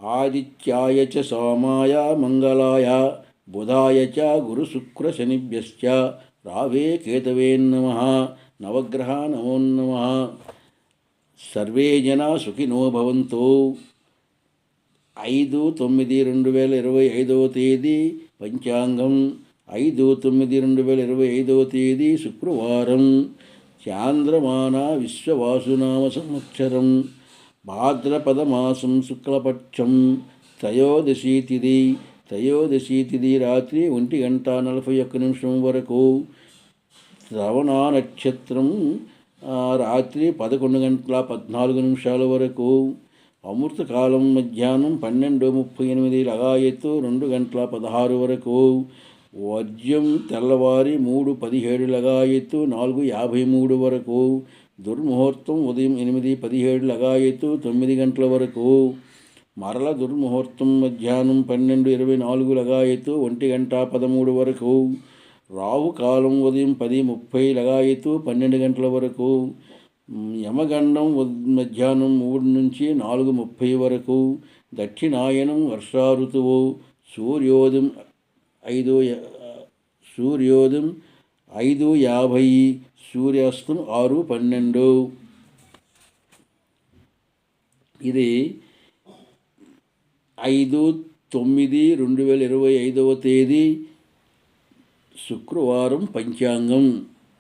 ఆదిత్యాయ చ సోమాయ మంగళాయ బుధాయ చ గురుశుక్రశనిభ్యశ్చ రావే కేతవే నమః. నవగ్రహ నమో నమః. సర్వే జనా సుఖినో భవంతు. 5/9/2025 తేదీ పంచాంగం. 5/9/2025 తేదీ శుక్రవారం. చాంద్రమాన విశ్వవాసునామ సంవత్సరం. భాద్రపద మాసం శుక్లపక్షం. త్రయోదశీ తిథి రాత్రి 1:41 వరకు. శ్రవణ నక్షత్రం రాత్రి 11:14 వరకు. అమృతకాలం మధ్యాహ్నం 12:38 లగాయత్తు 2:16 వరకు. వర్జ్యం తెల్లవారి 3:17 లగాయత్తు 4:53 వరకు. దుర్ముహూర్తం ఉదయం 8:17 లగాయత్తు 9 గంటల వరకు. మరల దుర్ముహూర్తం మధ్యాహ్నం 12:24 లగాయత్తు 1:13 వరకు. రాహుకాలం ఉదయం 10:30 లగాయత్తు 12 గంటల వరకు. యమగండం మధ్యాహ్నం 3 నుంచి 4:30 వరకు. దక్షిణాయనం వర్షా ఋతువు. సూర్యోదయం 5:50, సూర్యాస్తం 6:12. ఇది 5/9/2025 తేదీ శుక్రవారం పంచాంగం.